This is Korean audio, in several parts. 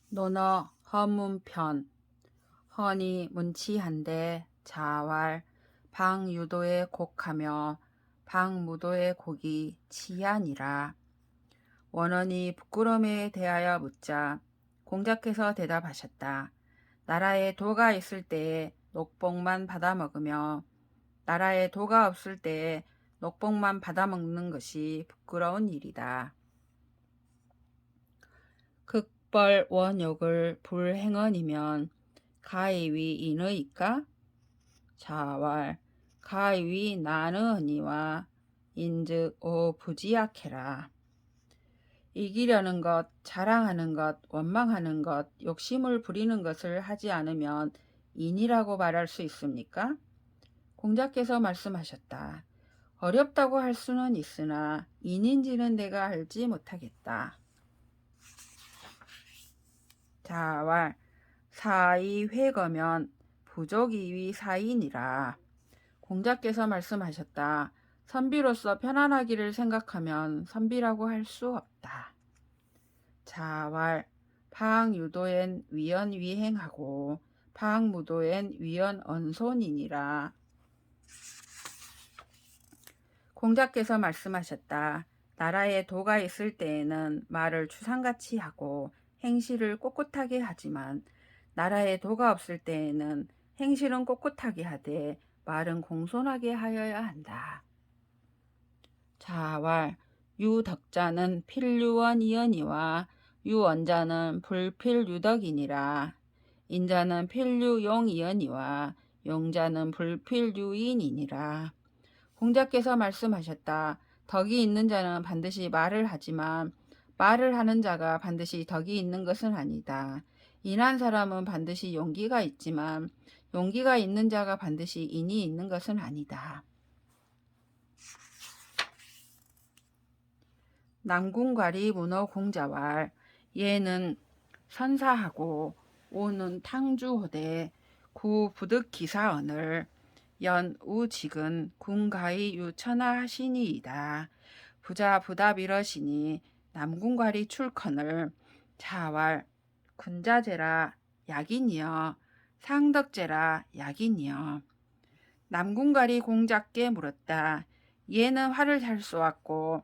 논어 허문편 허니 문치한데 자왈 방유도의 곡하며 방무도의 곡이 치아니라. 원원이 부끄러움에 대하여 묻자 공자께서 대답하셨다. 나라에 도가 있을 때에 녹복만 받아먹으며 나라에 도가 없을 때에 녹복만 받아먹는 것이 부끄러운 일이다. 극벌 원욕을 불행언이면 가이위 인의이까? 자왈 가이위 나느니와 인즉 오 부지약해라. 이기려는 것, 자랑하는 것, 원망하는 것, 욕심을 부리는 것을 하지 않으면 인이라고 말할 수 있습니까? 공자께서 말씀하셨다. 어렵다고 할 수는 있으나 인인지는 내가 알지 못하겠다. 자왈 사이회거면 부족이위 사인이라. 공자께서 말씀하셨다. 선비로서 편안하기를 생각하면 선비라고 할 수 없다. 자왈 방유도엔 위언위행하고 방무도엔 위언언손이니라. 공자께서 말씀하셨다. 나라에 도가 있을 때에는 말을 추상같이 하고 행실을 꼿꼿하게 하지만 나라에 도가 없을 때에는 행실은 꼿꼿하게 하되 말은 공손하게 하여야 한다. 자왈 유덕자는 필류원이언이와 유원자는 불필유덕이니라. 인자는 필류용이언이와 용자는 불필유인이니라. 공자께서 말씀하셨다. 덕이 있는 자는 반드시 말을 하지만 말을 하는 자가 반드시 덕이 있는 것은 아니다. 인한 사람은 반드시 용기가 있지만 용기가 있는 자가 반드시 인이 있는 것은 아니다. 남궁괄이 문어 공자왈 예는 선사하고 오는 탕주호대 구 부득 기사언을 연우직은 군가히 유천하하시니이다. 부자 부답이러시니 남궁괄이 출컨을 자왈 군자제라 약이니여 상덕제라 약이니여. 남궁괄이 공자께 물었다. 얘는 활을 잘 쏘았고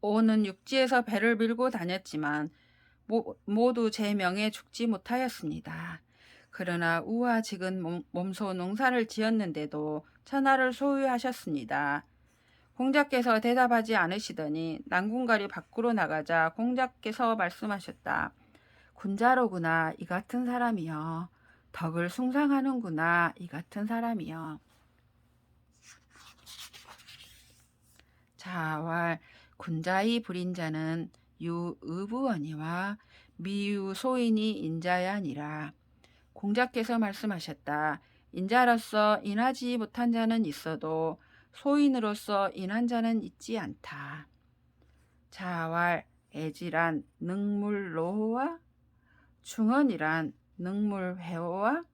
오는 육지에서 배를 밀고 다녔지만 모두 제 명에 죽지 못하였습니다. 그러나 우와 지금 몸소 농사를 지었는데도 천하를 소유하셨습니다. 공자께서 대답하지 않으시더니 남궁괄이 밖으로 나가자 공자께서 말씀하셨다. 군자로구나 이 같은 사람이여. 덕을 숭상하는구나 이 같은 사람이여. 자왈 군자의 불인자는 유의부언이와 미유소인이 인자야 아니라. 공자께서 말씀하셨다. 인자로서 인하지 못한 자는 있어도 소인으로서 인한 자는 있지 않다. 자왈 애지란 능물노호와 중언이란 능물회호와.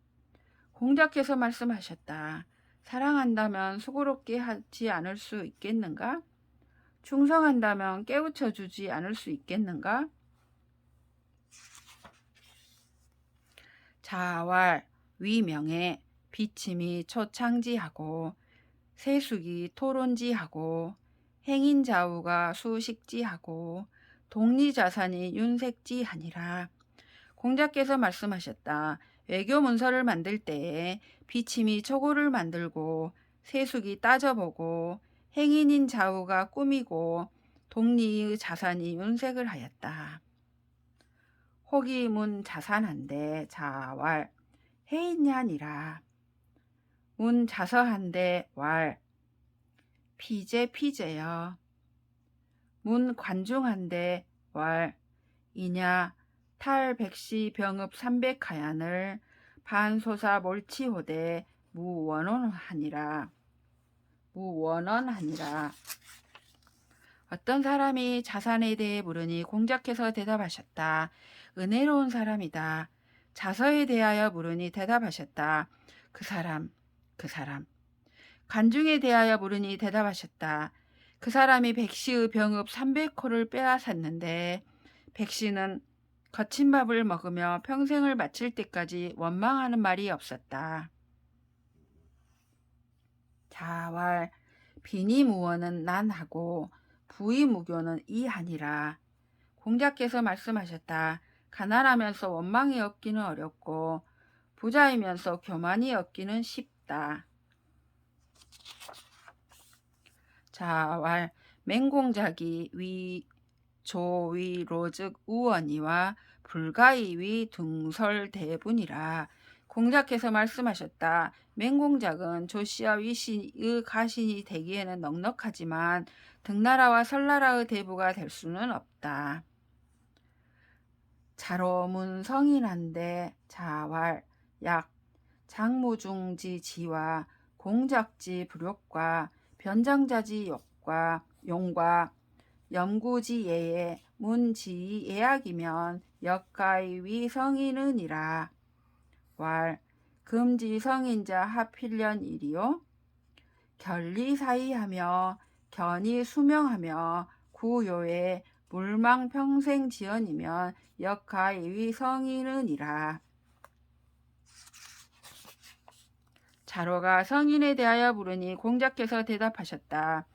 공자께서 말씀하셨다. 사랑한다면 수고롭게 하지 않을 수 있겠는가? 충성한다면 깨우쳐 주지 않을 수 있겠는가? 자왈 위명에 비침이 초창지하고 세숙이 토론지하고 행인자우가 수식지하고 독리자산이 윤색지하니라. 공자께서 말씀하셨다. 외교 문서를 만들 때에 비침이 초고를 만들고 세숙이 따져보고 행인인 자우가 꾸미고 독리의 자산이 윤색을 하였다. 혹이 문 자산한데 자왈 해인냐니라. 문 자서한데 왈 피제여. 문 관중한데 왈 이냐 탈백시 병읍 삼백하얀을 반소사 몰치호대 무원언하니라. 어떤 사람이 자산에 대해 물으니 공자께서 대답하셨다. 은혜로운 사람이다. 자서에 대하여 물으니 대답하셨다. 그 사람. 관중에 대하여 물으니 대답하셨다. 그 사람이 백시의 병읍 300호를 빼앗았는데 백시는 거친 밥을 먹으며 평생을 마칠 때까지 원망하는 말이 없었다. 자왈 비니무어는 난하고 부이무교는 이하니라. 공자께서 말씀하셨다. 가난하면서 원망이 없기는 어렵고 부자이면서 교만이 없기는 쉽다. 자왈 맹공작이 위 조위 로즉 우원이와 불가이 위 등설대분이라. 공자께서 말씀하셨다. 맹공작은 조씨와 위씨의 가신이 되기에는 넉넉하지만 등나라와 설나라의 대부가 될 수는 없다. 자로문 성인한데 자왈 약 장무중지 지와 공작지 불욕과 변장자지 욕과 용과 염구지 예에 문지 예약이면 역가의 위성인은이라. 왈 금지 성인자 하필련 일이요 결리사이하며 견이 수명하며 구요에 물망평생 지연이면 역가의 위성인은이라. 자로가 성인에 대하여 물으니 공자께서 대답하셨다.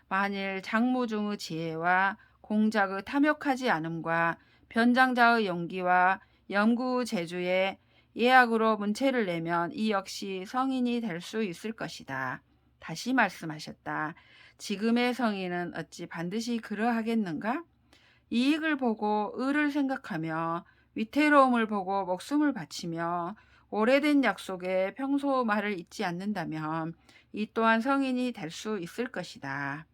만일 장무중의 지혜와 공작의 탐욕하지 않음과 변장자의 용기와 염구 제주에 예약으로 문체를 내면 이 역시 성인이 될 수 있을 것이다. 다시 말씀하셨다. 지금의 성인은 어찌 반드시 그러하겠는가? 이익을 보고 의를 생각하며 위태로움을 보고 목숨을 바치며 오래된 약속에 평소 말을 잊지 않는다면 이 또한 성인이 될 수 있을 것이다.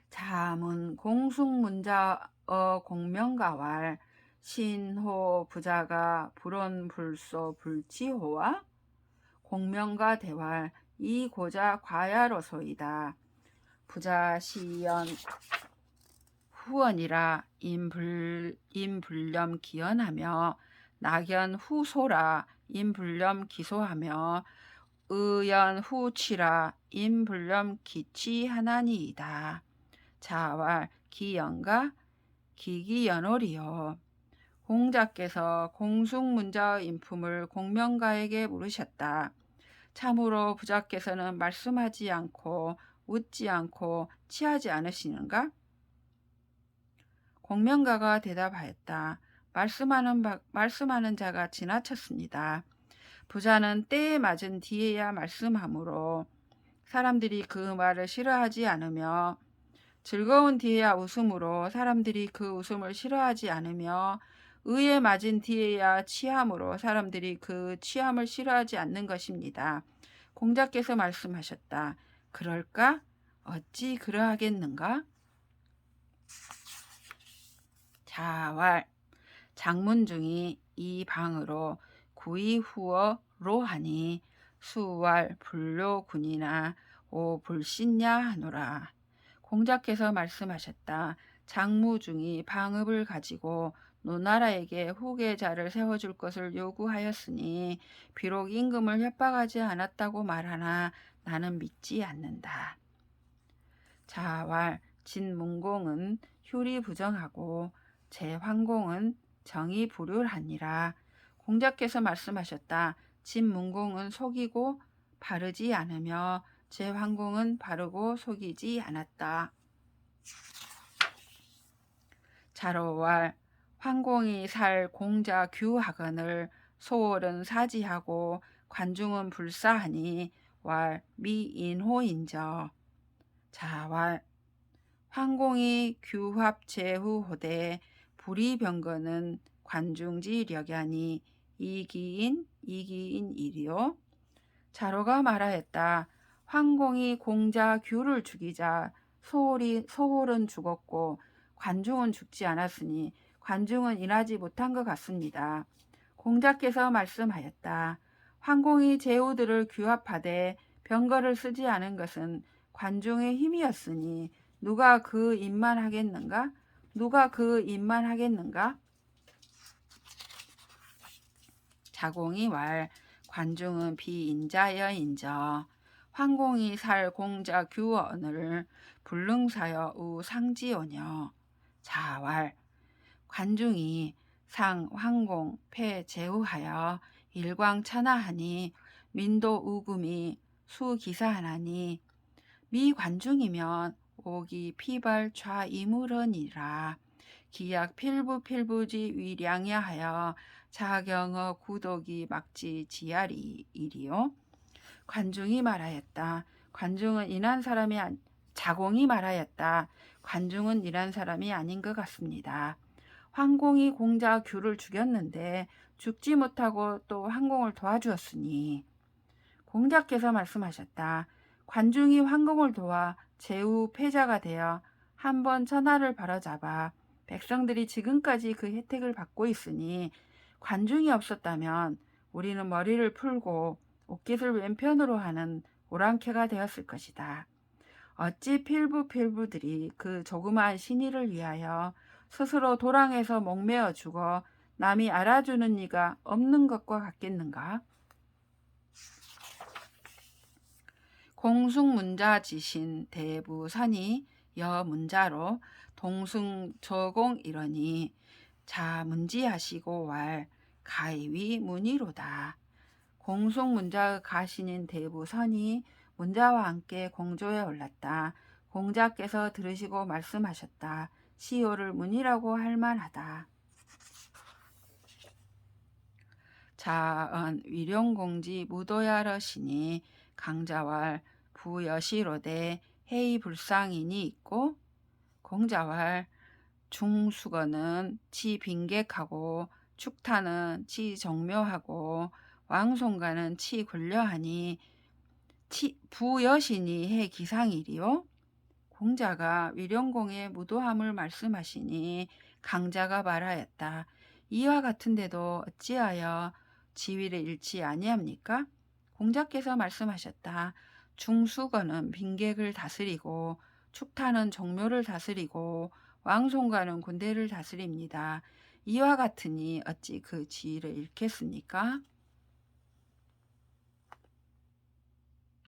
자문 공숙문자어 공명가왈 신호 부자가 불온불소 불치호와 공명가 대왈 이 고자 과야로소이다. 부자 시연 후원이라 인불렴 기연하며 낙연 후소라 인불렴 기소하며 의연 후치라 인불렴 기치하나니이다. 자왈 기연가 기기연월이요. 공자께서 공숙문자의 인품을 공명가에게 물으셨다. 참으로 부자께서는 말씀하지 않고 웃지 않고 취하지 않으시는가? 공명가가 대답하였다. 말씀하는 자가 지나쳤습니다. 부자는 때에 맞은 뒤에야 말씀하므로 사람들이 그 말을 싫어하지 않으며 즐거운 뒤에야 웃음으로 사람들이 그 웃음을 싫어하지 않으며 의에 맞은 뒤에야 취함으로 사람들이 그 취함을 싫어하지 않는 것입니다. 공자께서 말씀하셨다. 그럴까? 어찌 그러하겠는가? 자왈 장문중이 이 방으로 구이 후어로 하니 수왈 불료군이나 오 불신냐 하노라. 공자께서 말씀하셨다. 장무중이 방읍을 가지고 노나라에게 후계자를 세워줄 것을 요구하였으니 비록 임금을 협박하지 않았다고 말하나 나는 믿지 않는다. 자왈 진문공은 효리 부정하고 제환공은 정의 불율하니라. 공자께서 말씀하셨다. 진문공은 속이고 바르지 않으며 제환공은 바르고 속이지 않았다. 자로왈 환공이 살 공자 규학언을 소월은 사지하고 관중은 불사하니 왈 미인호인저. 자왈 환공이 규합 제후호대 불이병거는 관중지 력야니 이기인이리요. 자로가 말하였다. 환공이 공자 규를 죽이자 소홀은 죽었고 관중은 죽지 않았으니 관중은 일하지 못한 것 같습니다. 공자께서 말씀하였다. 환공이 제후들을 규합하되 병거를 쓰지 않은 것은 관중의 힘이었으니 누가 그 일만 하겠는가? 누가 그 일만 하겠는가? 자공이 왈 관중은 비인자여 인저. 환공이 살 공자 규언을 불능사여 우 상지오녀. 자왈 관중이 상, 황공, 폐, 제후하여 일광천하하니 민도 우금이 수기사하나니 미관중이면 오기 피발 좌이물언이라 기약 필부필부지 위량야하여 자경어 구독이 막지 지야리 이리요. 관중이 말하였다. 관중은 인한 사람이 자공이 말하였다. 관중은 일한 사람이 아닌 것 같습니다. 황공이 공자 규를 죽였는데 죽지 못하고 또 황공을 도와주었으니 공자께서 말씀하셨다. 관중이 황공을 도와 제후 패자가 되어 한 번 천하를 바로잡아 백성들이 지금까지 그 혜택을 받고 있으니 관중이 없었다면 우리는 머리를 풀고 옷깃을 왼편으로 하는 오랑캐가 되었을 것이다. 어찌 필부들이 그 조그마한 신의를 위하여 스스로 도랑에서 목매어 죽어 남이 알아주는 이가 없는 것과 같겠는가? 공숭문자지신 대부선이 여문자로 동숭저공 이러니 자문지하시고 왈 가이위 문의로다. 공숭문자의 가신인 대부선이 문자와 함께 공조에 올랐다. 공자께서 들으시고 말씀하셨다. 시효를 문이라고 할 만하다. 자언 위룡공지 무도야러시니 강자왈 부여시로되 해이불상인이 있고 공자왈 중수거는 치 빈객하고 축타는 치 정묘하고 왕송가는 치 굴려하니 부여신이 해 기상이리요. 공자가 위령공의 무도함을 말씀하시니 강자가 말하였다. 이와 같은데도 어찌하여 지위를 잃지 아니합니까? 공자께서 말씀하셨다. 중수거는 빈객을 다스리고 축타는 정묘를 다스리고 왕송가는 군대를 다스립니다. 이와 같으니 어찌 그 지위를 잃겠습니까?